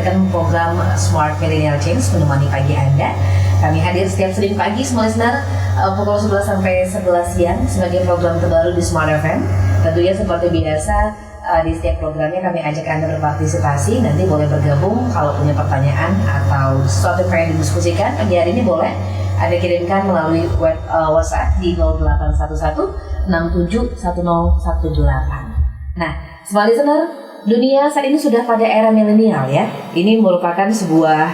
mendengarkan program Smart Millennial Change menemani pagi Anda. Kami hadir setiap Senin pagi, semua listener, pukul 11 sampai 11 siang sebagai program terbaru di Smart FM. Tentunya seperti biasa, di setiap programnya kami ajak Anda berpartisipasi. Nanti boleh bergabung kalau punya pertanyaan atau sesuatu yang pengen didiskusikan. Pagi hari ini boleh Anda kirimkan melalui WhatsApp di 0811 671018. Nah, semua listener, dunia saat ini sudah pada era milenial ya. Ini merupakan sebuah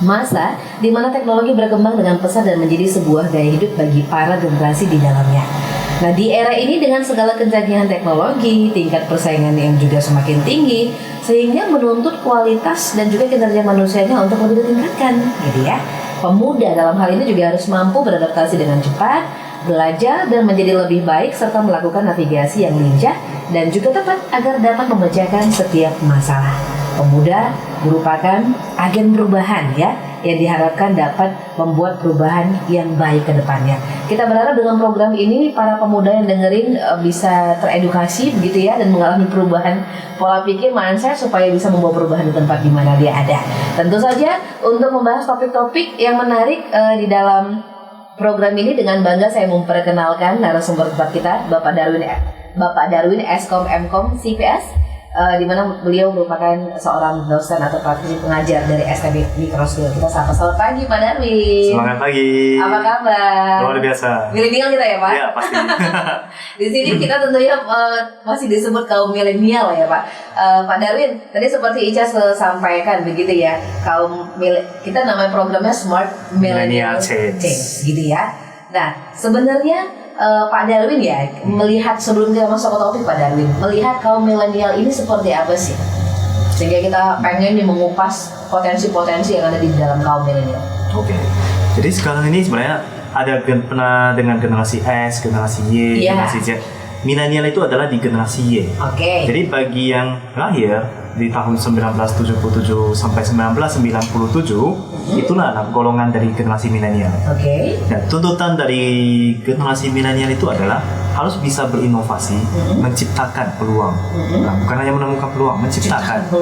masa di mana teknologi berkembang dengan pesat dan menjadi sebuah gaya hidup bagi para generasi di dalamnya. Nah, di era ini dengan segala kecanggihan teknologi, tingkat persaingan yang juga semakin tinggi, sehingga menuntut kualitas dan juga kinerja manusianya untuk lebih ditingkatkan, gitu ya. Pemuda dalam hal ini juga harus mampu beradaptasi dengan cepat, belajar dan menjadi lebih baik serta melakukan navigasi yang lincah dan juga tepat agar dapat memecahkan setiap masalah. Pemuda merupakan agen perubahan ya, yang diharapkan dapat membuat perubahan yang baik ke depannya. Kita berharap dengan program ini para pemuda yang dengerin bisa teredukasi begitu ya, dan mengalami perubahan pola pikir mindset supaya bisa membawa perubahan di tempat di mana dia ada. Tentu saja untuk membahas topik-topik yang menarik di dalam program ini, dengan bangga saya memperkenalkan narasumber tempat kita, Bapak Darwin Eskom Mkom CPS, di mana beliau merupakan seorang dosen atau praktisi pengajar dari STB Microskill. Kita selamat pagi Pak Darwin. Semangat pagi. Apa kabar? Luar biasa. Milenial kita ya Pak? Iya pasti. Di sini kita tentunya masih disebut kaum milenial ya Pak. Pak Darwin, tadi seperti Ica sampaikan begitu ya, kita namanya programnya Smart Millennial Change gitu ya. Nah, sebenarnya Pak Darwin ya, melihat sebelum kita masuk ke topik Pak Darwin, melihat kaum milenial ini seperti apa sih? Sehingga kita pengen mengupas potensi-potensi yang ada di dalam kaum milenial. Oke. Jadi sekarang ini sebenarnya ada pernah dengan generasi S, generasi Y, generasi Z. Milenial itu adalah di generasi Y. Oke. Jadi bagi yang lahir di tahun 1977 sampai 1997, itulah golongan dari generasi milenial. Oke. Nah, tuntutan dari generasi milenial itu adalah harus bisa berinovasi, menciptakan peluang. Nah, bukan hanya menemukan peluang, menciptakan.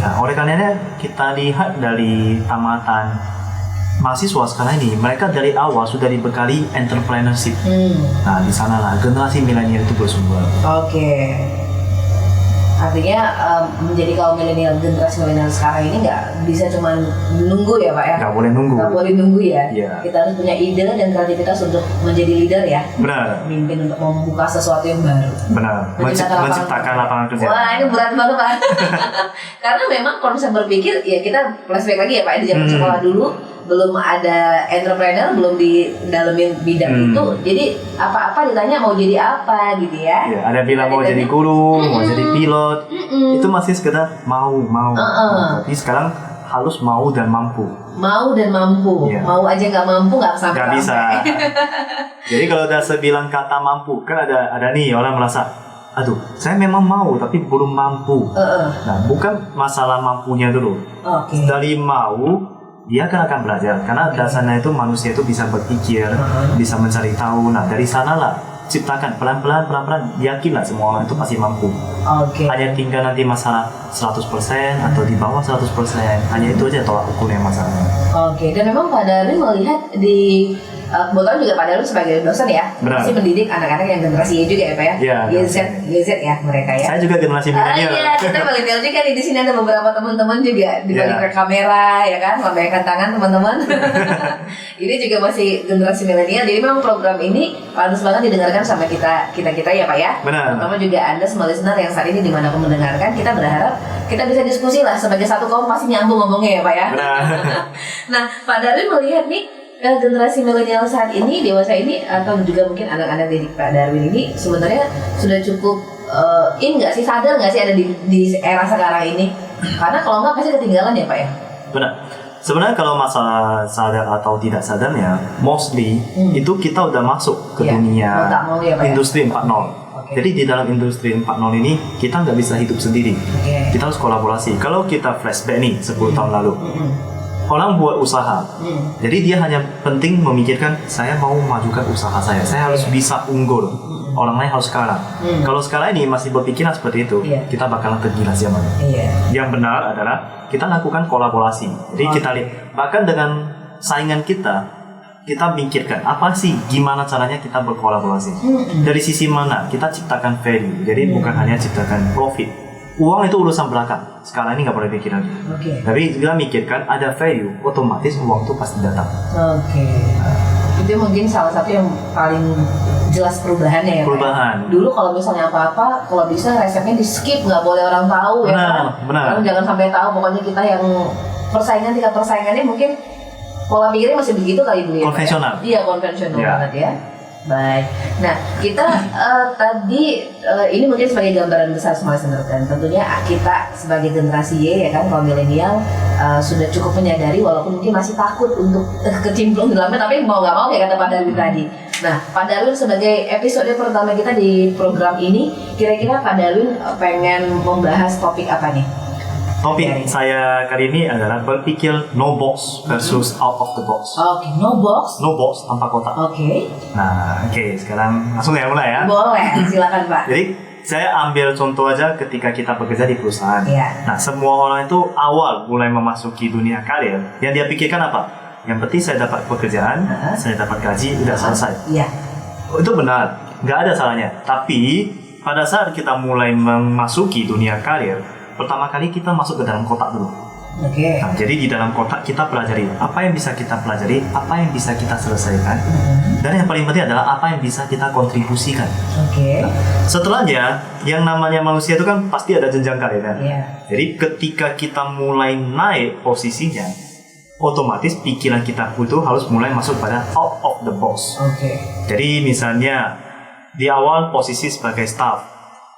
Nah, oleh karenanya kita lihat dari tamatan mahasiswa sekarang ini, mereka dari awal sudah dibekali entrepreneurship. Nah, di sanalah generasi milenial itu bersumber. Oke. Artinya menjadi kaum milenial, generasi milenial sekarang ini nggak bisa cuma nunggu ya Pak ya? Nggak boleh nunggu. Nggak boleh nunggu ya? Yeah. Kita harus punya ide dan kreativitas untuk menjadi leader ya? Benar. Memimpin untuk membuka sesuatu yang baru. Benar. Menciptakan lapangan kerja. Wah, ini berat banget Pak. Karena memang kalau misalnya berpikir, ya kita flashback lagi ya Pak, di zaman sekolah dulu belum ada entrepreneur, belum didalemin bidang itu, jadi apa-apa ditanya mau jadi apa gitu ya. Ya, ada bilang mau jadi guru, mau jadi pilot, itu masih sekedar mau. Tapi sekarang harus mau dan mampu. Mau dan mampu, mau aja nggak mampu nggak sampai. Nggak bisa. Jadi kalau udah sebilang kata mampu, kan ada nih orang merasa, aduh, saya memang mau tapi belum mampu. Nah, bukan masalah mampunya dulu. Dari mau, dia akan belajar, karena dasarnya itu manusia itu bisa berpikir, bisa mencari tahu. Nah, dari sanalah ciptakan pelan-pelan, yakinlah semua orang itu pasti mampu. Hanya tinggal nanti masalah 100% atau di bawah 100%, hanya itu aja tolak ukurnya masalahnya. Dan memang Pak Darwin melihat di kebetulan juga Pak Darwin sebagai dosen ya, masih mendidik anak-anak yang generasi Y juga ya Pak ya, YZ ya mereka ya. Saya juga generasi milenial. Iya, kita milenial juga nih, di sini ada beberapa teman-teman juga di balik kamera ya kan, lambaikan tangan teman-teman. Ini juga masih generasi milenial, jadi memang program ini pantas banget didengarkan sama kita ya Pak ya. Benar. Terutama juga Anda semua listener yang saat ini dimanapun mendengarkan, kita berharap kita bisa diskusi lah, sebagai satu kaum pasti nyambung ngomongnya ya Pak ya. Nah, Pak Darwin melihat nih, generasi milenial saat ini, dewasa ini, atau juga mungkin anak-anak didik Pak Darwin ini sebenarnya sudah cukup nggak sih, sadar nggak sih ada di era sekarang ini? Karena kalau nggak pasti ketinggalan ya Pak ya? Benar. Sebenarnya kalau masalah sadar atau tidak sadarnya, mostly itu kita udah masuk ke dunia industri 4.0. Jadi di dalam industri 4.0 ini kita nggak bisa hidup sendiri. Kita harus kolaborasi. Kalau kita flashback nih 10 tahun lalu, orang buat usaha, jadi dia hanya penting memikirkan saya mau memajukan usaha saya harus bisa unggul. orang lain harus kalah. Kalau sekarang ini masih berpikiran seperti itu, kita bakalan tergila zaman. Yang benar adalah kita lakukan kolaborasi. Jadi kita lihat, bahkan dengan saingan kita mikirkan apa sih, gimana caranya kita berkolaborasi. Dari sisi mana kita ciptakan value. Jadi bukan hanya ciptakan profit. Uang itu urusan belakang. Sekarang ini nggak boleh pikir lagi. Tapi kita mikirkan ada value, otomatis uang itu pasti datang. Itu mungkin salah satu yang paling jelas perubahannya ya. Perubahan. Dulu kalau misalnya apa-apa, kalau bisa resepnya di skip, nggak boleh orang tahu ya kan. Benar. Jangan sampai tahu. Pokoknya kita yang tingkat persaingannya mungkin pola pikirnya masih begitu kali Bu ya. Konvensional. Iya, konvensional banget ya. Baik. Nah, kita tadi ini mungkin sebagai gambaran besar semua listener, dan tentunya kita sebagai generasi Y ya kan, kaum milenial sudah cukup menyadari walaupun mungkin masih takut untuk kecemplung dalamnya, tapi mau nggak mau ya kata Pak Darwin tadi. Nah, Pak Darwin sebagai episode pertama kita di program ini, kira-kira Pak Darwin pengen membahas topik apa nih? Topik saya kali ini adalah berpikir no box versus out of the box. No box? No box tanpa kotak. Nah, sekarang langsung ya mulai ya. Boleh, silakan Pak. Jadi saya ambil contoh aja ketika kita bekerja di perusahaan. Nah, semua orang itu awal mulai memasuki dunia karir, yang dia pikirkan apa? Yang penting saya dapat pekerjaan, saya dapat gaji, udah selesai. Itu benar, nggak ada salahnya. Tapi pada saat kita mulai memasuki dunia karir, pertama kali kita masuk ke dalam kotak dulu. Nah, jadi di dalam kotak kita pelajari apa yang bisa kita pelajari, apa yang bisa kita selesaikan, dan yang paling penting adalah apa yang bisa kita kontribusikan. Nah, setelahnya, yang namanya manusia itu kan pasti ada jenjang karir kan. Jadi ketika kita mulai naik posisinya, otomatis pikiran kita itu harus mulai masuk pada out of the box. Jadi misalnya di awal posisi sebagai staff,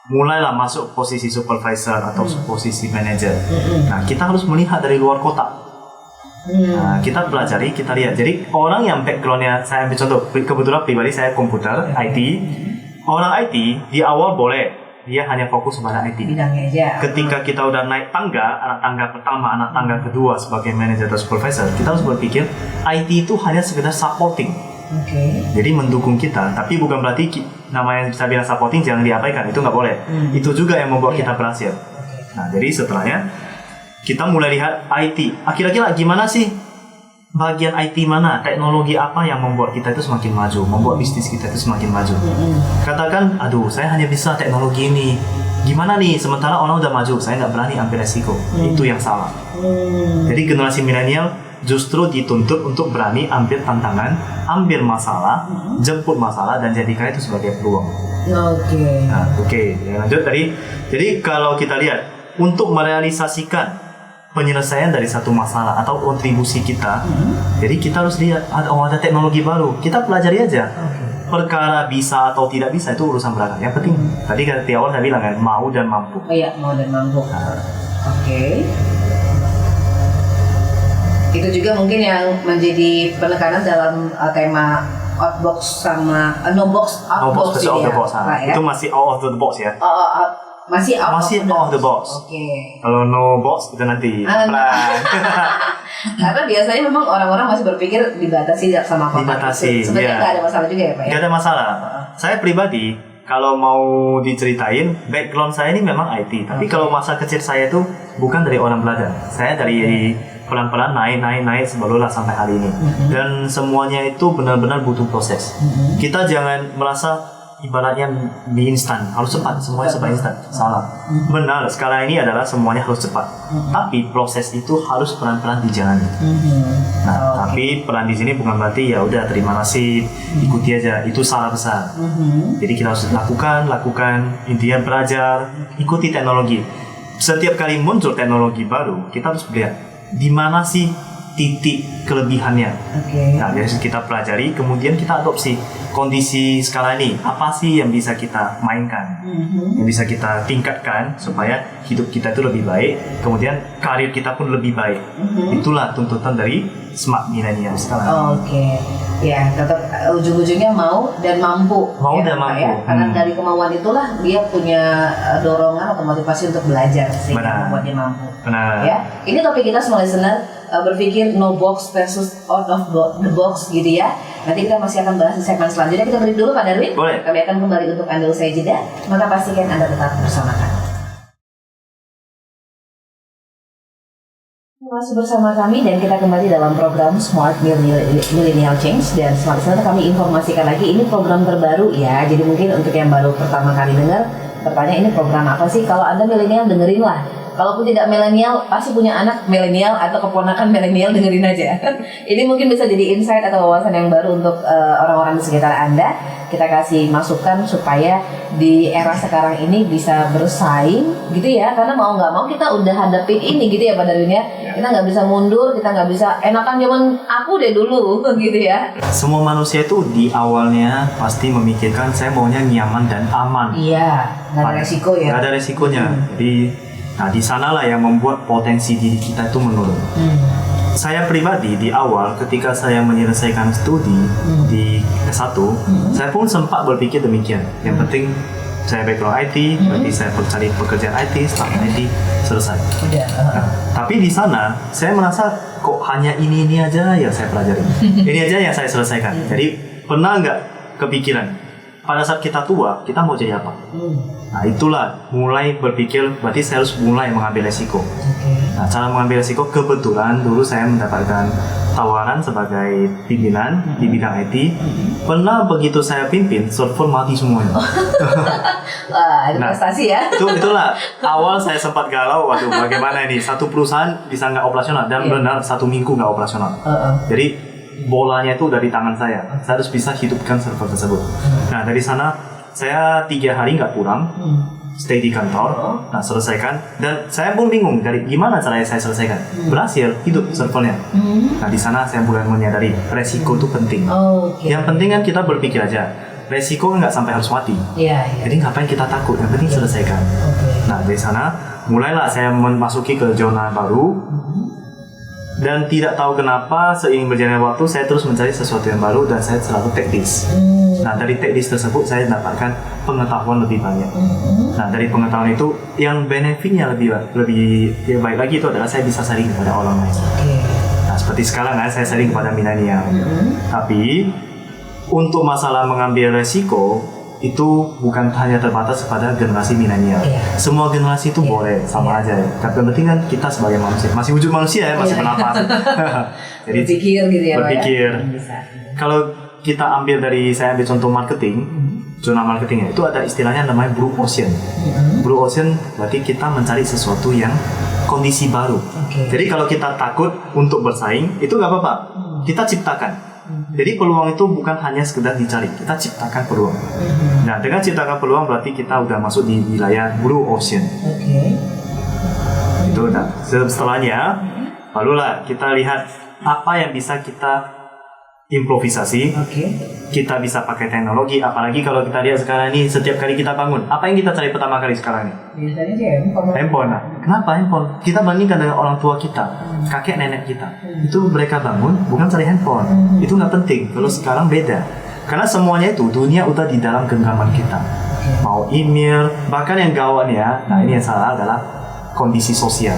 mulailah masuk posisi supervisor atau posisi manager. Nah, kita harus melihat dari luar kotak. Nah, kita pelajari, kita lihat. Jadi orang yang backgroundnya, saya ambil contoh, kebetulan pribadi saya komputer, IT. Orang IT di awal boleh, dia hanya fokus pada IT. Bidangnya aja. Ketika kita udah naik tangga, anak tangga pertama, anak tangga kedua sebagai manager atau supervisor, kita harus berpikir IT itu hanya sekedar supporting. Jadi mendukung kita, tapi bukan berarti namanya bisa bilang supporting jangan diabaikan, itu nggak boleh. Itu juga yang membuat kita berhasil. Nah, jadi setelahnya kita mulai lihat IT. Kira-kira gimana sih bagian IT mana, teknologi apa yang membuat kita itu semakin maju, membuat bisnis kita itu semakin maju. Katakan, aduh saya hanya bisa teknologi ini. Gimana nih, sementara orang udah maju, saya nggak berani ambil resiko. Itu yang salah. Jadi generasi milenial justru dituntut untuk berani ambil tantangan, ambil masalah, jemput masalah, dan jadikan itu sebagai peluang. Lanjut tadi. Jadi kalau kita lihat, untuk merealisasikan penyelesaian dari satu masalah atau kontribusi kita, jadi kita harus lihat ada teknologi baru, kita pelajari aja. Perkara bisa atau tidak bisa itu urusan belakang. Yang penting tadi di awal saya bilang kan, mau dan mampu. Mau dan mampu. Itu juga mungkin yang menjadi penekanan dalam tema outbox sama no box, outbox out of the box. Itu masih out of the box ya. Masih out of the box. Kalau no box itu nanti pelan. Karena biasanya memang orang-orang masih berpikir dibatasi sama kotak. Sebenarnya nggak ada masalah juga ya Pak ya? Nggak ada masalah. Saya pribadi kalau mau diceritain, background saya ini memang IT. Tapi kalau masa kecil saya itu bukan dari orang Belanda. Saya dari pelan-pelan naik sebelumlah sampai hari ini. Dan semuanya itu benar-benar butuh proses. Kita jangan merasa ibaratnya mie instan, harus cepat, semuanya serba instan. Salah. Benar, sekarang ini adalah semuanya harus cepat. Tapi proses itu harus pelan-pelan dijalani. Nah, tapi pelan di sini bukan berarti ya udah terima nasib, ikuti aja. Itu salah besar. Jadi kita harus lakukan, intinya belajar, ikuti teknologi. Setiap kali muncul teknologi baru, kita harus lihat di mana sih titik kelebihannya. Nah, jadi kita pelajari, kemudian kita adopsi kondisi skala ini. Apa sih yang bisa kita mainkan, yang bisa kita tingkatkan supaya hidup kita itu lebih baik, kemudian karir kita pun lebih baik. Itulah tuntutan dari smart millennial sekarang. Ya, tetap ujung-ujungnya mau dan mampu. Ya? Karena dari kemauan itulah dia punya dorongan atau motivasi untuk belajar sehingga membuat dia mampu. Ya, ini topik kita semua listener. berpikir no box versus out of the box gitu ya. Nanti kita masih akan bahas di segmen selanjutnya. Kita break dulu Pak Darwin. Boleh. Kami akan kembali untuk Anda usai jeda. Maka pastikan Anda tetap bersama kami. Masih bersama kami dan kita kembali dalam program Smart Millennial Change. Dan selanjutnya kami informasikan lagi, ini program terbaru ya. Jadi mungkin untuk yang baru pertama kali dengar, bertanya ini program apa sih? Kalau Anda milenial dengerin lah. Kalaupun tidak milenial, pasti punya anak milenial atau keponakan milenial, dengerin aja. Ini mungkin bisa jadi insight atau wawasan yang baru untuk orang-orang di sekitar Anda. Kita kasih masukan supaya di era sekarang ini bisa bersaing gitu ya. Karena mau nggak mau kita udah hadapin ini gitu ya Pak Darwin ya. Kita nggak bisa mundur, kita nggak bisa enakan zaman aku deh dulu gitu ya. Semua manusia itu di awalnya pasti memikirkan saya maunya nyaman dan aman. Iya, nggak ada resiko ya. Nggak ada resikonya. Jadi di sanalah yang membuat potensi diri kita itu menurun. Saya pribadi di awal ketika saya menyelesaikan studi di S1, saya pun sempat berpikir demikian. Yang penting saya background IT, berarti saya cari pekerjaan IT, start IT, selesai. Tapi di sana saya merasa kok hanya ini aja yang saya pelajari, ini aja yang saya selesaikan. Jadi pernah nggak kepikiran pada saat kita tua kita mau jadi apa? Nah itulah mulai berpikir berarti saya harus mulai mengambil resiko. Nah cara mengambil resiko, kebetulan dulu saya mendapatkan tawaran sebagai pimpinan di bidang IT. Pernah begitu saya pimpin, server mati semuanya. Wah, itu prestasi ya. Itulah awal saya sempat galau. Waduh, bagaimana ini? Satu perusahaan bisa nggak operasional dan benar 1 minggu nggak operasional. Jadi bolanya itu dari tangan saya. Saya harus bisa hidupkan server tersebut. Nah dari sana saya 3 hari nggak pulang. Stay di kantor, nah selesaikan, dan saya pun bingung dari gimana caranya saya selesaikan. Berhasil hidup servernya. Nah di sana saya mulai menyadari resiko itu penting. Yang penting kan kita berpikir aja, resiko kan nggak sampai harus mati. Jadi ngapain kita takut? Yang penting selesaikan. Nah dari sana mulailah saya memasuki ke zona baru. Dan tidak tahu kenapa seiring berjalannya waktu saya terus mencari sesuatu yang baru dan saya selalu teknis. Nah dari teknis tersebut saya dapatkan pengetahuan lebih banyak. Nah dari pengetahuan itu yang benefitnya lebih baik lagi itu adalah saya bisa sharing kepada orang lain. Nah seperti sekarang saya sharing kepada milenial. Tapi untuk masalah mengambil resiko itu bukan hanya terbatas pada generasi milenial. Semua generasi itu boleh sama aja. Tapi yang penting kan kita sebagai manusia masih wujud manusia ya, masih bernapas. Jadi berpikir gitu ya. Berpikir. Kalau kita ambil dari saya ambil contoh marketing, zona marketingnya itu ada istilahnya namanya blue ocean. Blue ocean berarti kita mencari sesuatu yang kondisi baru. Jadi kalau kita takut untuk bersaing itu nggak apa-apa. Kita ciptakan. Jadi peluang itu bukan hanya sekedar dicari, kita ciptakan peluang. Nah, dengan ciptakan peluang berarti kita udah masuk di wilayah blue ocean. Itu nah, setelahnya barulah kita lihat apa yang bisa kita improvisasi. Kita bisa pakai teknologi, apalagi kalau kita lihat sekarang ini setiap kali kita bangun, apa yang kita cari pertama kali sekarang ini? Biasanya handphone. Nah, kenapa handphone? Kita bandingkan dengan orang tua kita, kakek nenek kita. Itu mereka bangun bukan cari handphone. Itu nggak penting. Kalau sekarang beda. Karena semuanya itu dunia udah di dalam genggaman kita. Mau email, bahkan yang gawatnya, nah ini yang salah adalah kondisi sosial.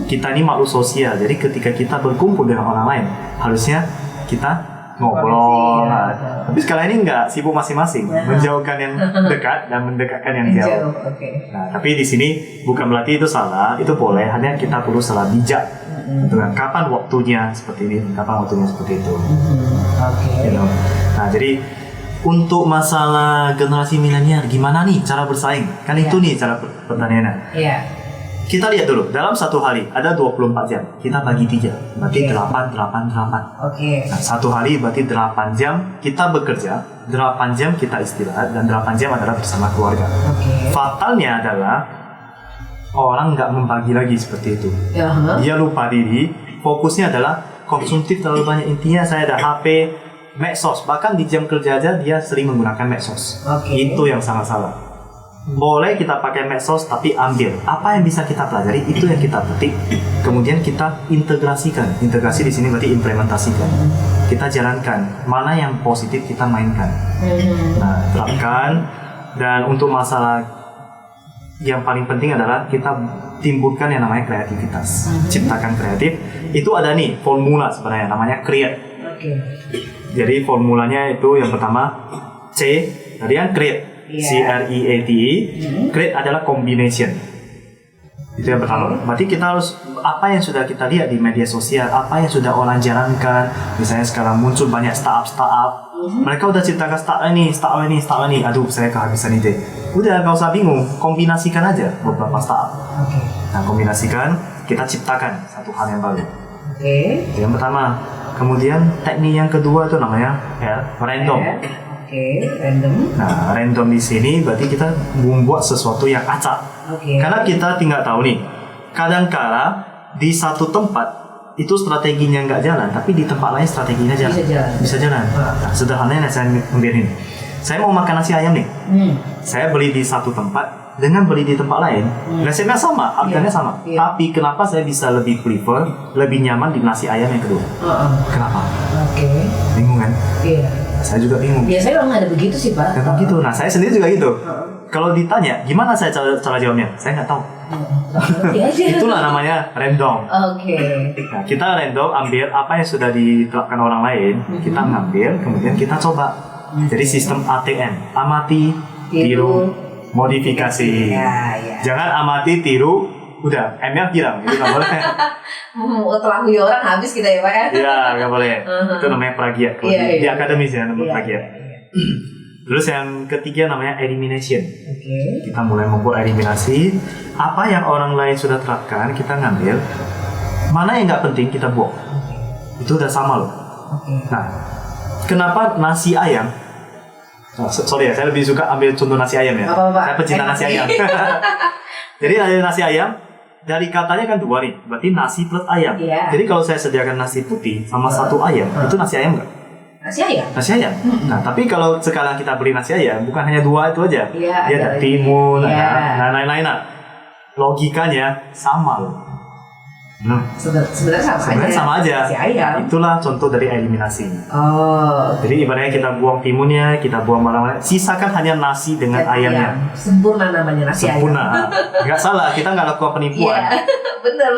Kita ini makhluk sosial. Jadi ketika kita berkumpul dengan orang lain, harusnya kita ngobrol. Tapi sekarang ini enggak, sibuk masing-masing, menjauhkan yang dekat dan mendekatkan yang jauh. Nah, tapi di sini bukan berarti itu salah, itu boleh, hanya kita perlu salah bijak. Dengan kapan waktunya seperti ini, kapan waktunya seperti itu. Nah, jadi untuk masalah generasi milenial, gimana nih cara bersaing? Kan itu nih cara pertanyaannya. Kita lihat dulu, dalam satu hari ada 24 jam. Kita bagi 3, berarti 8. Nah, satu hari berarti 8 jam kita bekerja, 8 jam kita istirahat, dan 8 jam adalah bersama keluarga. Fatalnya adalah orang nggak membagi lagi seperti itu. Dia lupa diri, fokusnya adalah konsumtif terlalu banyak. Intinya saya ada HP, medsos, bahkan di jam kerja aja dia sering menggunakan medsos. Itu yang sangat salah. Boleh kita pakai medsos, tapi ambil apa yang bisa kita pelajari, itu yang kita petik, kemudian kita integrasikan. Integrasi di sini berarti implementasikan. Kita jalankan mana yang positif kita mainkan. Nah, terapkan. Dan untuk masalah yang paling penting adalah kita timbulkan yang namanya kreativitas. Ciptakan kreatif. Itu ada nih formula sebenarnya namanya create. Jadi formulanya itu yang pertama C, tadi yang create, C-R-E-A-T-E. Create adalah combination. Itu yang pertama. Berarti kita harus apa yang sudah kita lihat di media sosial, apa yang sudah orang jalankan. Misalnya sekarang muncul banyak startup. Mereka udah ciptakan startup ini. Aduh, saya kehabisan ide. Udah, gak usah bingung. Kombinasikan aja beberapa startup. Nah, kombinasikan, kita ciptakan satu hal yang baru. Itu yang pertama. Kemudian teknik yang kedua itu namanya random. Random. Nah, random di sini berarti kita membuat sesuatu yang acak. Karena kita tinggal tahu nih, kadang-kala di satu tempat itu strateginya nggak jalan, tapi di tempat lain strateginya jalan. Bisa jalan. Nah, sederhananya saya ambil ini. Saya mau makan nasi ayam nih. Saya beli di satu tempat dengan beli di tempat lain, resepnya sama, harganya sama. Tapi kenapa saya bisa lebih prefer, lebih nyaman di nasi ayam yang kedua? Kenapa? Bingung kan? Saya juga bingung. Biasanya orang ada begitu sih, Pak. Kayak begitu. Nah, saya sendiri juga gitu. Kalau ditanya, gimana saya cara jawabnya? Saya nggak tahu. Itulah namanya random. Nah, kita random ambil apa yang sudah diterapkan orang lain, kita ngambil, kemudian kita coba. Jadi sistem ATM, amati, tiru, modifikasi. Jangan amati, tiru, udah M-nya hilang, itu nggak boleh. Terlalu orang habis kita ya, Pak ya? Iya, nggak boleh. Itu namanya plagiat. Di akademis ya namanya plagiat. Terus yang ketiga namanya elimination. Kita mulai membuat eliminasi. Apa yang orang lain sudah terapkan, kita ngambil. Mana yang nggak penting, kita buang. Itu udah sama loh. Nah, kenapa nasi ayam? Sorry ya, saya lebih suka ambil contoh nasi ayam ya. Saya pecinta nasi ayam. Jadi ada nasi ayam, dari katanya kan dua nih, berarti nasi plus ayam. Jadi kalau saya sediakan nasi putih sama satu ayam, itu nasi ayam nggak? Nasi ayam. Nah, tapi kalau sekarang kita beli nasi ayam, bukan hanya dua itu aja. Dia ada timun, nah lain-lain. Logikanya sama loh. Sebenarnya sama aja. Nah, itulah contoh dari eliminasi. Jadi ibaratnya kita buang timunnya, kita buang barang-barang, sisakan hanya nasi dengan ayamnya. Sempurna namanya nasi ayam. Sempurna. Nggak salah, kita nggak lakukan penipuan. Benar.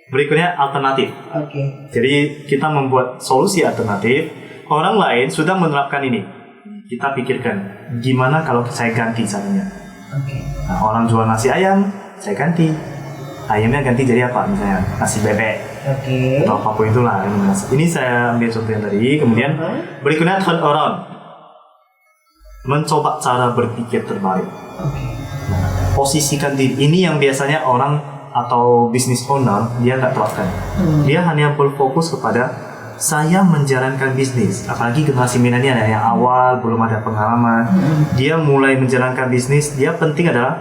Berikutnya alternatif. Jadi kita membuat solusi alternatif. Orang lain sudah menerapkan ini. Kita pikirkan, gimana kalau saya ganti caranya? Nah, orang jual nasi ayam, saya ganti. Ayamnya ganti jadi apa? Misalnya nasi bebek. Atau apapun itulah. Ini saya ambil contoh yang tadi. Kemudian berikutnya turn around. Mencoba cara berpikir terbalik. Nah, posisikan diri. Ini yang biasanya orang atau business owner dia nggak terapkan. Dia hanya berfokus kepada saya menjalankan bisnis. Apalagi generasi milenial yang awal belum ada pengalaman. Dia mulai menjalankan bisnis. Dia penting adalah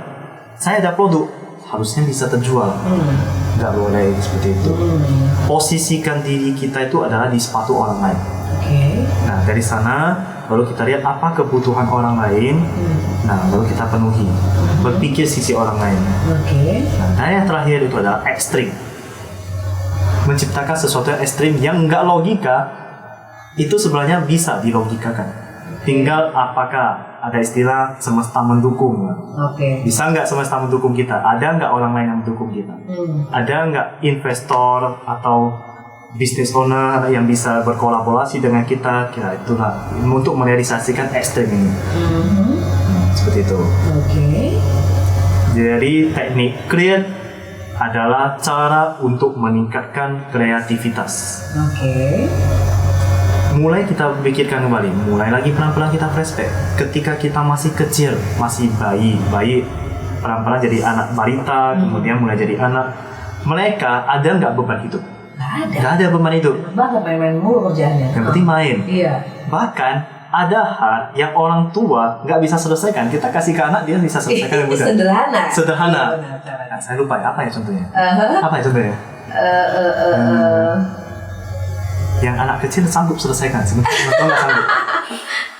saya ada produk, harusnya bisa terjual. Nggak boleh seperti itu. Posisikan diri kita itu adalah di sepatu orang lain. Nah, dari sana baru kita lihat apa kebutuhan orang lain. Nah, baru kita penuhi. Berpikir sisi orang lain. Nah, yang terakhir itu adalah ekstrim. Menciptakan sesuatu yang ekstrim yang nggak logika, itu sebenarnya bisa dilogikakan. Tinggal apakah ada istilah semesta mendukung. Bisa nggak semesta mendukung kita? Ada nggak orang lain yang mendukung kita? Ada nggak investor atau business owner yang bisa berkolaborasi dengan kita? Kira itulah untuk merealisasikan ekstrim ini. Seperti itu. Jadi teknik create adalah cara untuk meningkatkan kreativitas. Mulai kita pikirkan kembali, mulai lagi pelan-pelan kita flashback. Ketika kita masih kecil, masih bayi pelan-pelan jadi anak balita, kemudian mulai jadi anak. Mereka ada nggak beban hidup? Nggak ada beban hidup. Bahkan main-main mulu kerjaannya. Yang penting main. Bahkan ada hal yang orang tua nggak bisa selesaikan, kita kasih ke anak dia bisa selesaikan yang mudah. Sederhana. Nah, saya lupa apa ya contohnya? Apa ya contohnya? Yang anak kecil sanggup selesaikan, sebenarnya nggak sanggup.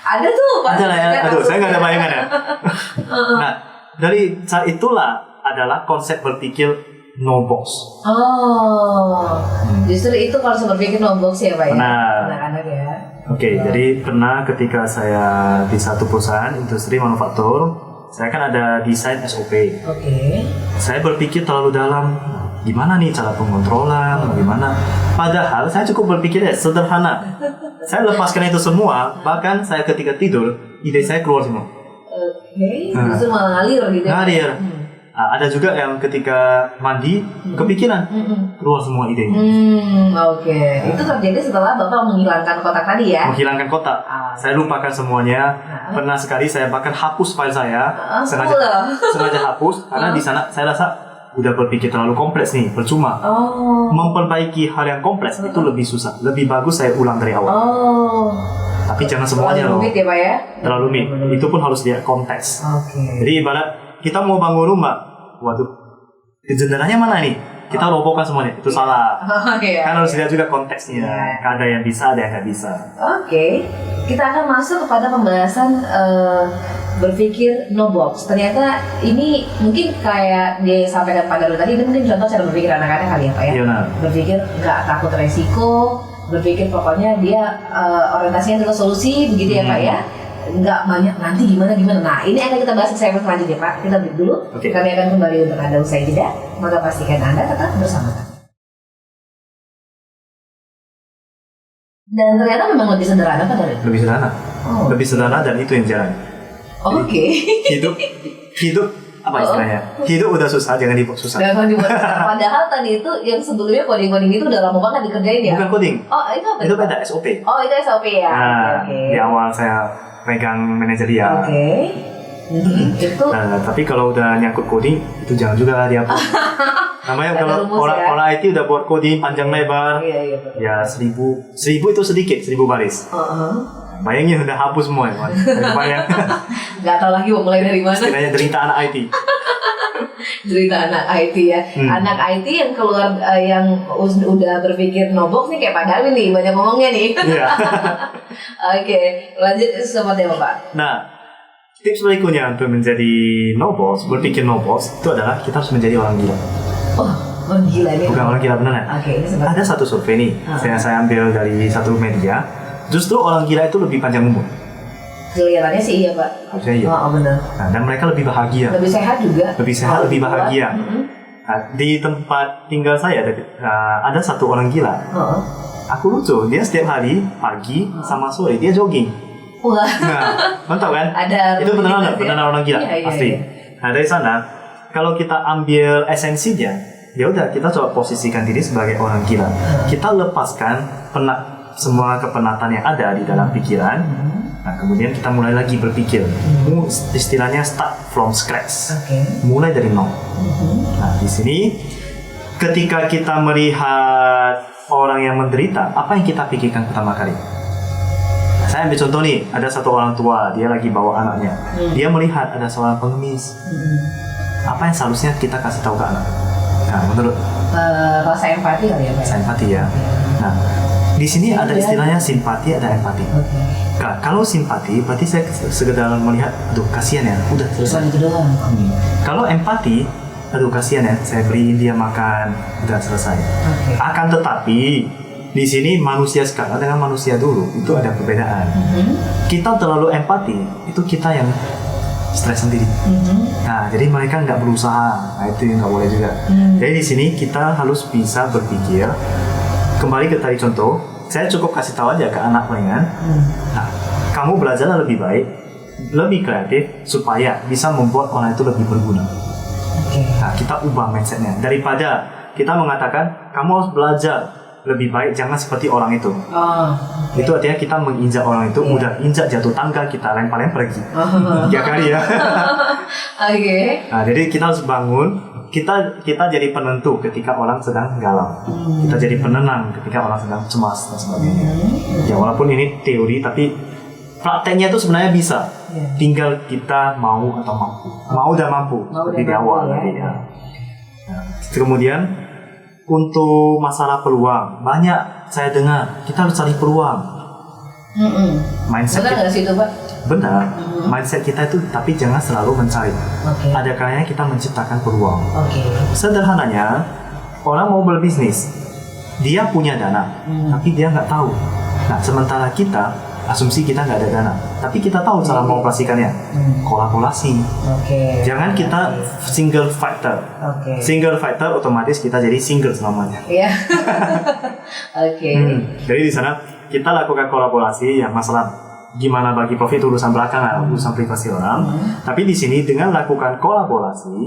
Ada tuh, Pak. Ada lah ya. Aduh, saya nggak ada bayangan ya. Nah, dari saat itulah adalah konsep berpikir no box. Justru itu konsep berpikir no box ya, Pak ya. Benar. Anak-anak ya. Oke, jadi pernah ketika saya di satu perusahaan industri manufaktur, saya kan ada desain SOP. Saya berpikir terlalu dalam, gimana nih cara pengontrolan, bagaimana. Padahal saya cukup berpikir sederhana. Saya lepaskan itu semua, bahkan saya ketika tidur, ide saya keluar semua. Justru malah ngalir gitu. Ngalir. Nah, ada juga yang ketika mandi kepikiran keluar semua idenya. Itu terjadi setelah Bapak menghilangkan kotak tadi ya? Menghilangkan kotak. Saya lupakan semuanya. Pernah sekali saya bahkan hapus file saya. Sengaja hapus karena di sana saya rasa udah berpikir terlalu kompleks nih, percuma. Memperbaiki hal yang kompleks itu lebih susah. Lebih bagus saya ulang dari awal. Tapi jangan semuanya loh. Terlalu rumit ya Pak ya? Terlalu rumit. Itu pun harus lihat konteks. Jadi ibarat kita mau bangun rumah, waduh, jendelanya mana nih? Kita robohkan semuanya, itu salah. Kan harus lihat juga konteksnya. Ada yang bisa, ada yang nggak bisa. Kita akan masuk kepada pembahasan berpikir no box. Ternyata ini mungkin kayak dia sampaikan Pak Darul tadi, ini mungkin contoh cara berpikir anak-anak kali ya Pak ya? Berpikir nggak takut resiko, berpikir pokoknya dia orientasinya adalah solusi, begitu ya Pak ya? Nggak banyak nanti gimana. Nah ini akan kita bahas di segmen selanjutnya Pak. Kita break dulu. Kami akan kembali untuk Anda usai jeda. Maka pastikan Anda tetap bersama kami. Dan ternyata memang lebih sederhana Pak Darul? Lebih sederhana. Lebih sederhana dan itu yang jarang. Hidup apa istilahnya? Hidup udah susah, jangan dibuat susah. Padahal tadi itu yang sebelumnya coding itu udah lama banget dikerjain ya? Bukan coding. Itu apa? Itu beda SOP. Itu SOP ya. Di awal saya pegang manajerial. Tapi kalau udah nyangkut coding itu jangan juga dihapus. Namanya kalau orang IT udah buat coding panjang lebar, ya 1000 itu sedikit, 1000 baris. Bayangin udah hapus semua, bayang. Gak tahu lagi mau mulai dari mana. Sekiranya derita anak IT. Derita anak IT ya. Anak IT yang keluar yang udah berpikir no box nih kayak Pak Darwin nih, banyak ngomongnya nih. Lanjut seperti apa Pak? Nah, tips berikutnya untuk menjadi no box, berpikir no box itu adalah kita harus menjadi orang gila. Orang gila ini. Bukan orang gila beneran. Ada satu survei nih, saya ambil dari satu media. Justru orang gila itu lebih panjang umur. Kelihatannya sih iya Pak. Harusnya iya. Benar. Nah, dan mereka lebih bahagia. Lebih sehat juga. Lebih sehat, lebih bahagia. Nah, di tempat tinggal saya ada satu orang gila. Aku lucu, dia setiap hari pagi sama sore dia jogging. Nah, mantap kan? Itu beneran orang gila, pasti. Nah, dari sana kalau kita ambil esensinya, ya udah kita coba posisikan diri sebagai orang gila. Kita lepaskan semua kepenatan yang ada di dalam pikiran. Nah, kemudian kita mulai lagi berpikir. Istilahnya start from scratch. Mulai dari nol. Nah, di sini ketika kita melihat orang yang menderita, apa yang kita pikirkan pertama kali? Saya ambil contoh nih, ada satu orang tua, dia lagi bawa anaknya. Dia melihat ada seorang pengemis. Apa yang seharusnya kita kasih tahu ke anak? Nah, menurut rasa empati kali ya Pak? Rasa empati ya. Nah, di sini ada istilahnya simpati, ada empati. Nah, kalau simpati, berarti saya sekedar melihat, aduh kasihan ya, udah selesai. Kalau empati, aduh kasihan ya, saya beliin dia makan, udah selesai. Akan tetapi di sini manusia sekarang dengan manusia dulu itu ada perbedaan. Kita terlalu empati, itu kita yang stres sendiri. Nah, jadi mereka nggak berusaha, nah itu nggak boleh juga. Jadi di sini kita harus bisa berpikir. Kembali ke tadi contoh, saya cukup kasih tahu aja ke anak palingan. Nah, kamu belajar lebih baik, lebih kreatif supaya bisa membuat orang itu lebih berguna. Nah, kita ubah mindsetnya. Daripada kita mengatakan kamu harus belajar lebih baik, jangan seperti orang itu. Itu artinya kita menginjak orang itu, udah injak jatuh tangga, kita lempar-lempar pergi. 3 kali ya. Nah, jadi kita harus bangun. Kita jadi penentu ketika orang sedang galau. Kita jadi penenang ketika orang sedang cemas dan sebagainya. Ya walaupun ini teori, tapi prakteknya itu sebenarnya bisa. Tinggal kita mau atau mampu. Mau dan mampu seperti di awal tadi ya. Nah, kemudian untuk masalah peluang, banyak saya dengar kita harus cari peluang. Mindset benar nggak sih itu Pak? Benar. Mindset kita itu, tapi jangan selalu mencari. Ada kalanya kita menciptakan peluang. Sederhananya, orang mau berbisnis, dia punya dana, tapi dia nggak tahu Nah, sementara kita asumsi kita nggak ada dana, tapi kita tahu cara mengoperasikannya. Kolaborasi. Jangan kita single factor. Single factor otomatis kita jadi single selamanya. Iya. Jadi di sana kita lakukan kolaborasi yang masalah gimana bagi profit urusan belakangan, urusan privasi orang. Tapi di sini dengan lakukan kolaborasi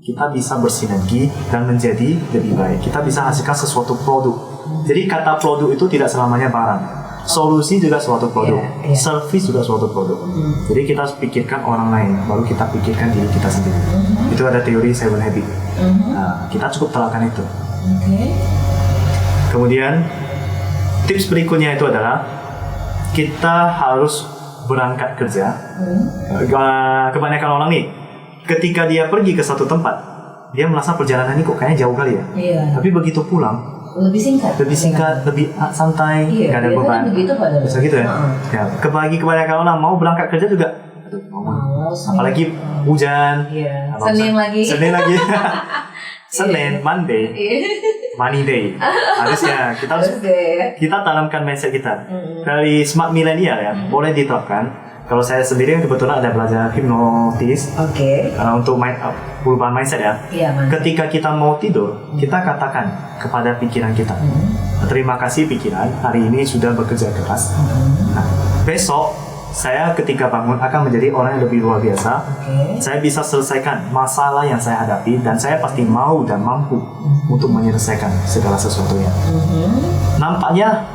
kita bisa bersinergi dan menjadi lebih baik. Kita bisa hasilkan sesuatu produk. Jadi kata produk itu tidak selamanya barang. Solusi juga suatu produk, service juga suatu produk. Jadi kita harus pikirkan orang lain, baru kita pikirkan diri kita sendiri. Itu ada teori 7 Habit. Nah, kita cukup terapkan itu. Kemudian tips berikutnya itu adalah kita harus berangkat kerja. Kebanyakan orang nih, ketika dia pergi ke satu tempat, dia merasa perjalanan ini kok kayaknya jauh kali ya. Tapi begitu pulang lebih singkat, lebih santai, nggak ada beban. Bisa gitu ya. Kebanyakan orang mau berangkat kerja juga, apalagi hujan, Senin lagi. Senin, Monday, Money Day. Harusnya kita tanamkan mindset kita dari smart millennial ya, boleh diterapkan. Kalau saya sendiri kebetulan ada belajar hipnotis untuk perubahan mindset ya. Ketika kita mau tidur, kita katakan kepada pikiran kita, terima kasih pikiran, hari ini sudah bekerja keras. Nah, besok saya ketika bangun akan menjadi orang yang lebih luar biasa. Saya bisa selesaikan masalah yang saya hadapi dan saya pasti mau dan mampu untuk menyelesaikan segala sesuatunya. Nampaknya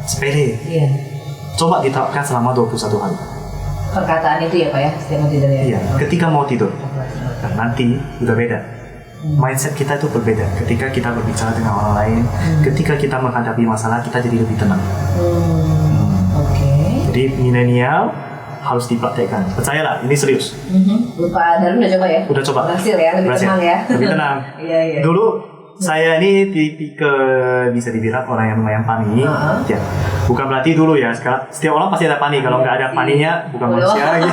sepele. Coba diterapkan selama 21 hari. Perkataan itu ya Pak ya, setiap mau tidur ya? Iya, ketika mau tidur. Nah, nanti udah beda. Mindset kita itu berbeda. Ketika kita berbicara dengan orang lain, ketika kita menghadapi masalah, kita jadi lebih tenang. Jadi milenial harus dipraktekkan. Percayalah, ini serius. Lupa, Darun udah coba ya? Udah coba. Berhasil ya, lebih tenang ya? Lebih tenang. Dulu saya ini bisa dibilang orang yang lumayan panik. Ya, bukan berarti dulu ya. Sekarang setiap orang pasti ada panik. Kalau nggak ada paniknya, bukan manusia lagi.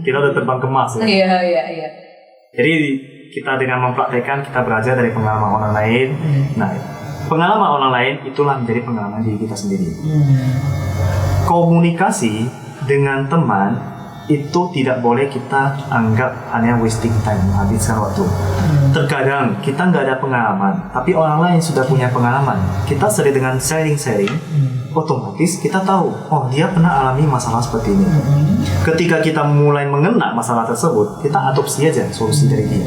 Kita udah terbang ke Mars. Iya. Jadi kita dengan mempraktekkan, kita belajar dari pengalaman orang lain. Nah, pengalaman orang lain itulah menjadi pengalaman diri kita sendiri. Komunikasi dengan teman itu tidak boleh kita anggap hanya wasting time, menghabiskan waktu. Terkadang kita nggak ada pengalaman, tapi orang lain sudah punya pengalaman. Kita sering dengan sharing-sharing, otomatis kita tahu, oh dia pernah alami masalah seperti ini. Ketika kita mulai mengenal masalah tersebut, kita adopsi aja solusi dari dia.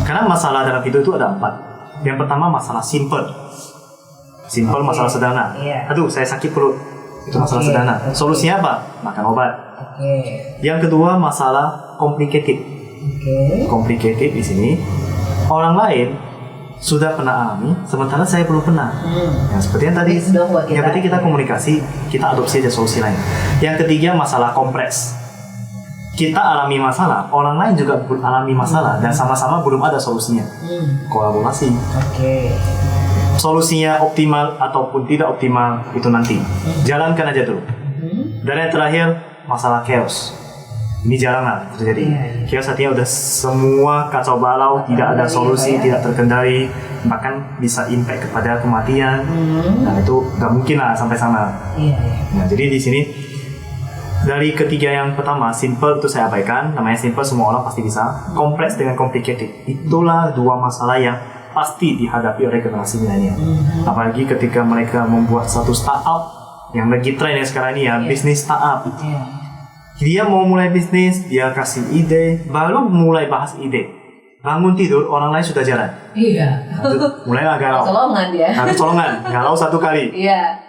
Karena masalah dalam hidup itu ada 4. Yang pertama masalah simple, masalah sederhana. Aduh, saya sakit perut, itu masalah sederhana. Solusinya apa? Makan obat. Yang kedua masalah complicated. Complicated di sini orang lain sudah pernah alami, sementara saya belum pernah. Seperti yang tadi. Yang penting kita komunikasi, kita adopsi aja solusi lain. Yang ketiga masalah kompleks. Kita alami masalah, orang lain juga alami masalah dan sama-sama belum ada solusinya. Kolaborasi. Solusinya optimal ataupun tidak optimal itu nanti. Jalankan aja dulu. Dan yang terakhir masalah chaos. Ini jarang lah terjadi. Chaos artinya udah semua kacau balau, tidak ada solusi, tidak terkendali, bahkan bisa impact kepada kematian. Nah itu nggak mungkin lah sampai sana. Nah jadi di sini dari ketiga yang pertama, simple itu saya abaikan. Namanya simple semua orang pasti bisa. Kompleks dengan complicated, itulah dua masalah yang pasti dihadapi oleh generasi milenial. Apalagi ketika mereka membuat satu startup yang lagi tren ya sekarang ini ya, bisnis startup. Dia mau mulai bisnis, dia kasih ide, baru mulai bahas ide. Bangun tidur, orang lain sudah jalan. Mulai lah galau. Kecolongan dia. Kecolongan, galau satu kali.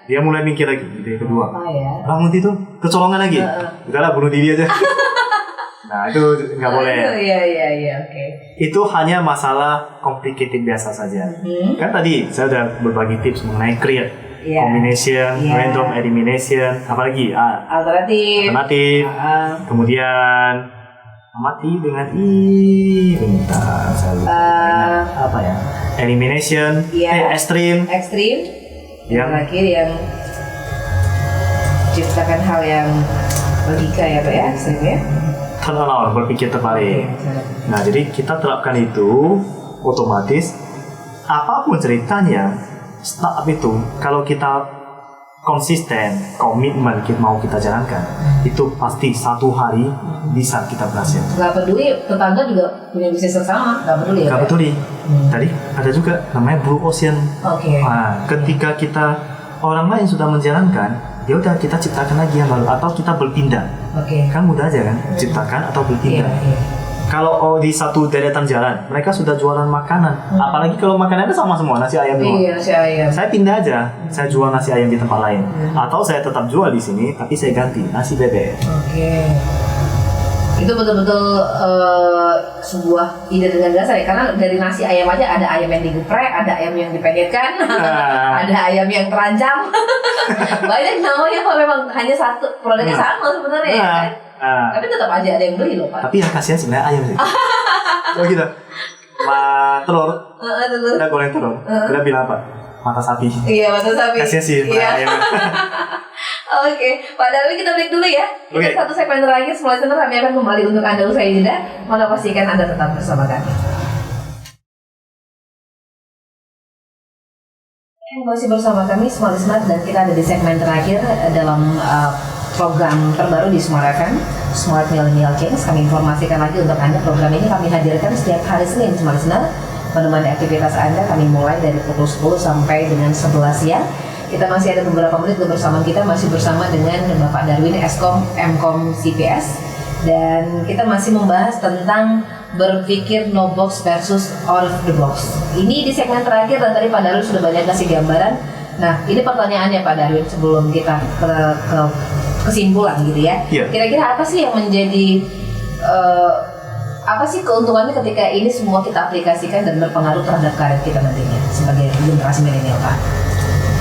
Dia mulai mikir lagi, ide kedua. Bangun tidur, kecolongan lagi. Udahlah, bunuh diri aja. Nah, itu nggak boleh. Itu hanya masalah complicated biasa saja. Kan tadi saya udah berbagi tips mengenai create. Combination, random elimination, apalagi alternatif. Kemudian amati dengan bentar saya lupa apa ya? Elimination, ekstrim. Yang terakhir yang ciptakan hal yang logika ya Pak ya, ekstrim ya. Turn around, berpikir terbalik. Nah, jadi kita terapkan itu otomatis apapun ceritanya. Startup itu kalau kita konsisten, komitmen kita mau kita jalankan, itu pasti satu hari bisa kita berhasil. Gak peduli tetangga juga punya bisnis yang sama, gak peduli ya? Gak peduli. Tadi ada juga namanya Blue Ocean. Nah, ketika kita orang lain sudah menjalankan, ya udah kita ciptakan lagi yang baru atau kita berpindah. Kan mudah aja kan, ciptakan atau berpindah. Kalau di satu deretan jalan, mereka sudah jualan makanan. Apalagi kalau makanannya sama semua, nasi ayam semua. Iya, nasi ayam. Saya pindah aja, saya jual nasi ayam di tempat lain. Atau saya tetap jual di sini, tapi saya ganti nasi bebek. Itu betul-betul sebuah ide dengan dasar ya. Karena dari nasi ayam aja ada ayam yang digeprek, ada ayam yang dipendekkan, ada ayam yang terancam. Banyak namanya kok memang hanya satu, produknya sama sebenarnya ya kan? Tapi tetap aja ada yang beli loh Pak. Tapi yang kasihan sebenarnya ayam sih. Oh gitu. Telur. Kita goreng telur. Kita bilang apa? Mata sapi. Iya, mata sapi. Kasihan sih ayam. Oke, Pak Darwin kita break dulu ya. Kita satu segmen terakhir, semua listener kami akan kembali untuk Anda usai jeda. Maka pastikan Anda tetap bersama kami. Masih bersama kami, semua listener, dan kita ada di segmen terakhir dalam program terbaru di Smart FM, Smart Millennial Kings. Kami informasikan lagi untuk Anda, program ini kami hadirkan setiap hari Senin, semua listener. Menemani aktivitas Anda, kami mulai dari pukul 10 sampai dengan 11 siang. Kita masih ada beberapa menit kebersamaan kita, masih bersama dengan Bapak Darwin, Eskom, Mkom, CPS. Dan kita masih membahas tentang berpikir no box versus out of the box. Ini di segmen terakhir, dan tadi Pak Darwin sudah banyak kasih gambaran. Nah, ini pertanyaannya Pak Darwin sebelum kita ke kesimpulan gitu ya. Kira-kira apa sih yang menjadi apa sih keuntungannya ketika ini semua kita aplikasikan dan berpengaruh terhadap karir kita nantinya sebagai generasi milenial Pak?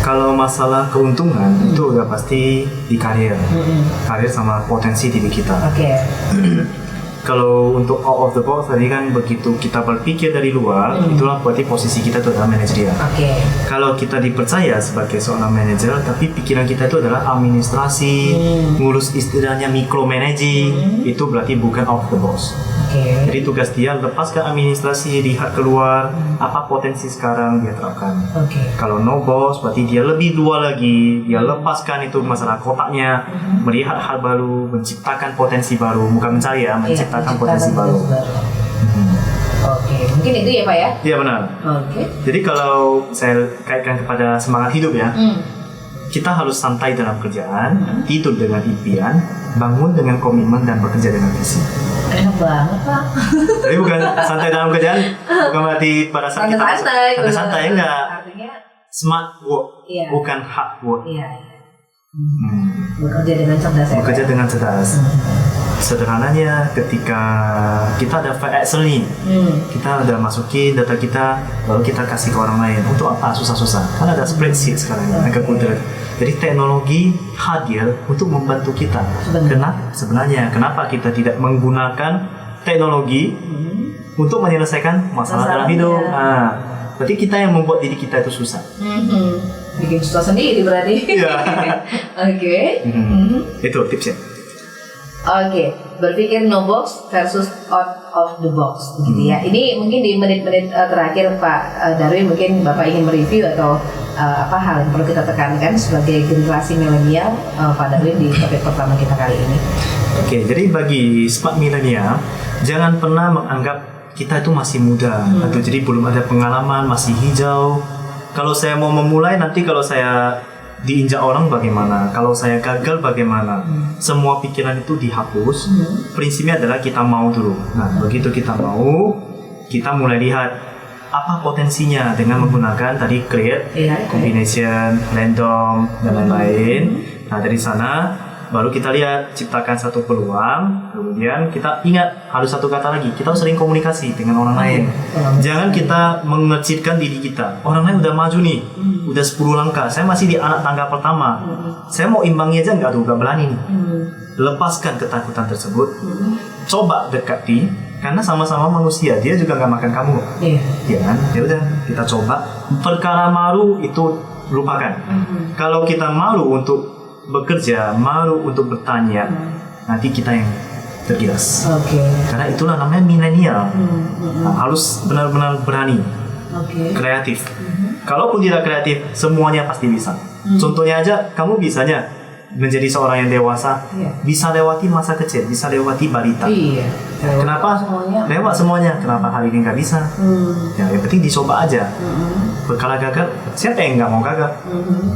Kalau masalah keuntungan itu udah pasti di karir, karir sama potensi diri kita. Kalau untuk out of the box tadi kan begitu kita berpikir dari luar, itulah berarti posisi kita itu adalah manajerial. Kalau kita dipercaya sebagai seorang manajer, tapi pikiran kita itu adalah administrasi, ngurus istilahnya micromanaging, itu berarti bukan out of the box. Jadi tugas dia lepaskan administrasi, lihat keluar apa potensi sekarang dia terapkan. Kalau no boss berarti dia lebih luar lagi, dia lepaskan itu masalah kotaknya, melihat hal baru, menciptakan potensi baru, bukan mencari ya, menciptakan potensi baru. Mungkin itu ya Pak ya? Iya benar. Jadi kalau saya kaitkan kepada semangat hidup ya, kita harus santai dalam kerjaan, tidur dengan impian, bangun dengan komitmen, dan bekerja dengan visi. Enak banget Pak. Jadi bukan santai dalam kerjaan, bukan berarti pada saat kita santai enggak. Artinya smart work, bukan hard work. Bekerja dengan cerdas ya. Bekerja dengan cerdas. Sederhananya ketika kita ada file Excel nih, kita udah masukin data kita, lalu kita kasih ke orang lain. Untuk apa susah-susah? Kan ada spreadsheet sekarang, ada komputer. Jadi teknologi hadir untuk membantu kita. Kenapa kita tidak menggunakan teknologi untuk menyelesaikan masalah dalam hidup? Berarti kita yang membuat diri kita itu susah. Bikin susah sendiri berarti. Itu tipsnya. Berpikir no box versus out of the box gitu ya. Ini mungkin di menit-menit terakhir Pak Darwin, mungkin Bapak ingin mereview atau apa hal yang perlu kita tekankan sebagai generasi milenial Pak Darwin di topik pertama kita kali ini. Jadi bagi smart milenial, jangan pernah menganggap kita itu masih muda atau jadi belum ada pengalaman, masih hijau. Kalau saya mau memulai, nanti kalau saya diinjak orang bagaimana, kalau saya gagal bagaimana, semua pikiran itu dihapus. Prinsipnya adalah kita mau dulu. Nah, begitu kita mau, kita mulai lihat apa potensinya dengan menggunakan tadi create, combination, random, dan lain-lain. Nah, dari sana baru kita lihat, ciptakan satu peluang, kemudian kita ingat, harus satu kata lagi, kita sering komunikasi dengan orang lain. Jangan kita mengecilkan diri kita. Orang lain udah maju nih, udah 10 langkah, saya masih di anak tangga pertama. Saya mau imbangi aja nggak berani nih. Lepaskan ketakutan tersebut, coba dekati, karena sama-sama manusia, dia juga nggak makan kamu. Ya kan? Ya udah, kita coba. Perkara malu itu lupakan. Kalau kita malu untuk bekerja, malu untuk bertanya, nanti kita yang tergilas. Karena itulah namanya milenial. Harus benar-benar berani, kreatif. Kalaupun tidak kreatif, semuanya pasti bisa. Contohnya aja, kamu bisanya menjadi seorang yang dewasa, bisa lewati masa kecil, bisa lewati balita. Kenapa? Lewat semuanya. Kenapa hari ini nggak bisa? Ya, yang penting dicoba aja. Berkala gagal, siapa yang nggak mau gagal?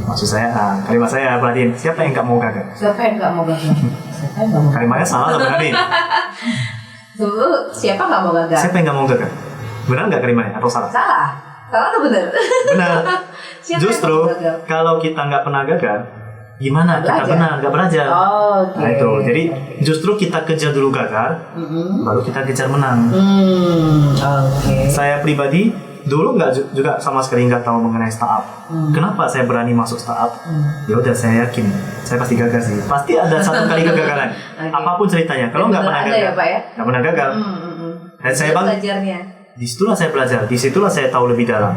Maksud saya, kalimat saya perhatiin, siapa yang nggak mau gagal? Siapa yang nggak mau gagal? Kalimatnya salah loh berarti. Siapa nggak mau gagal? Siapa yang nggak mau gagal? Benar nggak kalimatnya atau salah? Salah atau benar? Benar. Justru kalau kita nggak pernah gagal, gimana kita benar nggak belajar? Nah itu, jadi justru kita kejar dulu gagal, baru kita kejar menang. Saya pribadi dulu nggak juga sama sekali nggak tahu mengenai startup. Kenapa saya berani masuk startup? Ya udah, saya yakin saya pasti gagal sih. Pasti ada satu kali kegagalan. Apapun ceritanya. Kalau nggak pernah gagal, nggak pernah gagal. Dan saya belajarnya. Disitulah saya belajar. Disitulah saya tahu lebih dalam.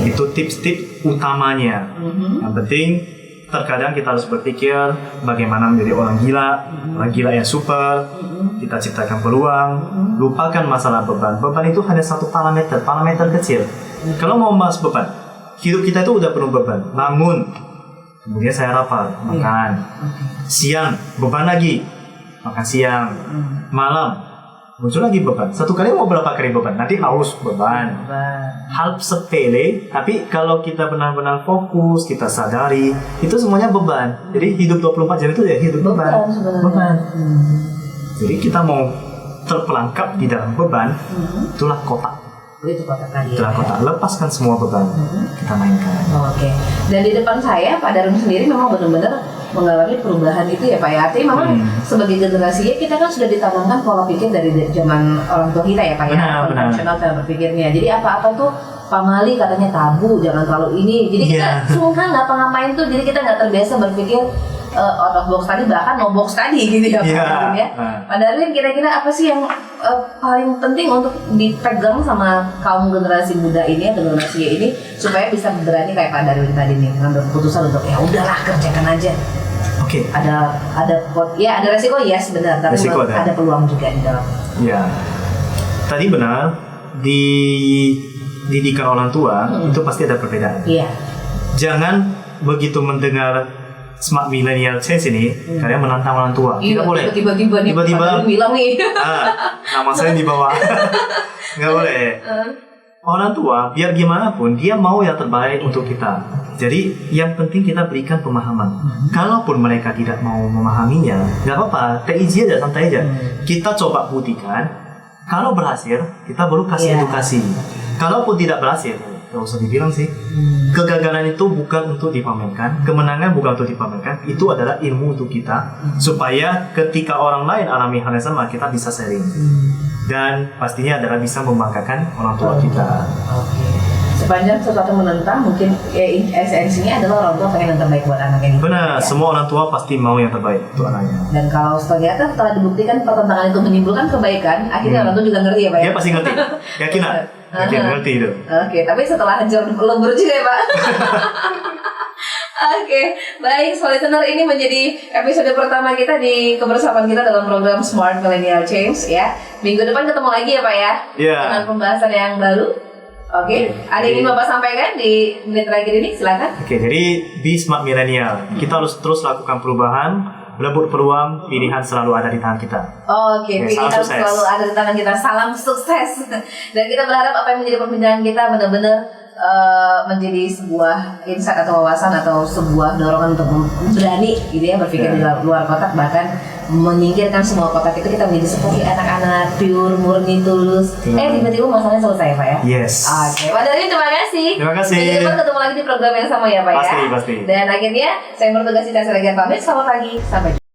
Itu tips-tips utamanya. Yang penting terkadang kita harus berpikir bagaimana menjadi orang gila yang super. Kita ciptakan peluang, lupakan masalah beban. Beban itu hanya satu parameter kecil. Kalau mau bahas beban, hidup kita itu udah penuh beban. Bangun, kemudian saya lapar, makan. Siang, beban lagi, makan siang. Malam, muncul lagi beban. Satu kali mau berapa kali beban? Nanti haus, beban. Hal sepele, tapi kalau kita benar-benar fokus, kita sadari, itu semuanya beban. Jadi hidup 24 jam itu ya hidup beban. Jadi kita mau terperangkap di dalam beban, itulah kotak. Itu kotak tadi. Itulah kotak. Lepaskan semua beban, kita mainkan. Dan di depan saya, Pak Darwin sendiri memang benar-benar mengalami perubahan itu ya Pak ya. Artinya memang sebagai generasinya kita kan sudah ditanamkan pola pikir dari zaman orang tua kita ya Pak ya. Konvensional cara berpikirnya. Jadi apa-apa tuh pamali katanya tabu, jangan terlalu ini. Jadi kita sungkan ngapa-ngapain tuh. Jadi kita nggak terbiasa berpikir out of box tadi, bahkan no box tadi gitu ya Pak Darwin ya. Pak Darwin, kira-kira apa sih yang paling penting untuk dipegang sama kaum generasi muda ini, generasi ini, supaya bisa berani kayak Pak Darwin tadi nih ngambil keputusan untuk ya udahlah kerjakan aja. Ada resiko benar, tapi ada peluang juga di dalam. Ya, tadi benar, di didikan orang tua itu pasti ada perbedaan. Jangan begitu mendengar Smart Millennial Change ini, kalian menantang orang tua. Tidak boleh. Tiba-tiba bilang nih. Nama saya di bawah. Nggak boleh. Orang tua, biar gimana pun, dia mau yang terbaik untuk kita. Jadi, yang penting kita berikan pemahaman. Kalaupun mereka tidak mau memahaminya, nggak apa-apa. Easy aja, santai aja. Kita coba buktikan. Kalau berhasil, kita baru kasih edukasi. Kalaupun tidak berhasil, nggak usah dibilang sih. Kegagalan itu bukan untuk dipamerkan, kemenangan bukan untuk dipamerkan. Itu adalah ilmu untuk kita, supaya ketika orang lain alami hal yang sama, kita bisa sharing. Dan pastinya adalah bisa membanggakan orang tua kita. Sepanjang sesuatu menentang, mungkin esensinya adalah orang tua pengen yang terbaik buat anaknya. Benar, semua orang tua pasti mau yang terbaik untuk anaknya. Dan kalau ternyata setelah dibuktikan pertentangan itu menimbulkan kebaikan, akhirnya orang tua juga ngerti ya Pak ya? Dia pasti ngerti, yakin ngerti itu. Tapi setelah hancur lebur juga ya Pak. Baik, so listener, ini menjadi episode pertama kita di kebersamaan kita dalam program Smart Millennial Change ya. Minggu depan ketemu lagi ya Pak ya, dengan pembahasan yang baru. Ada yang ingin Bapak sampaikan di menit terakhir ini? Silakan. Jadi be smart millennial. Kita harus terus lakukan perubahan, rebut peluang, pilihan selalu ada di tangan kita. Pilihan selalu ada di tangan kita. Salam sukses. Dan kita berharap apa yang menjadi perbincangan kita benar-benar menjadi sebuah insight atau wawasan atau sebuah dorongan untuk berani gitu ya, berpikir di luar kotak, bahkan menyingkirkan semua kotak itu. Kita menjadi seperti anak-anak pure, murni, tulus. Tiba-tiba masalahnya selesai Pak ya. Pak Darwin, terima kasih. Minggu depan ketemu lagi di program yang sama ya Pak ya. Pasti. Dan akhirnya saya bertugas di Cesar pamit. Selamat pagi, sampai jumpa.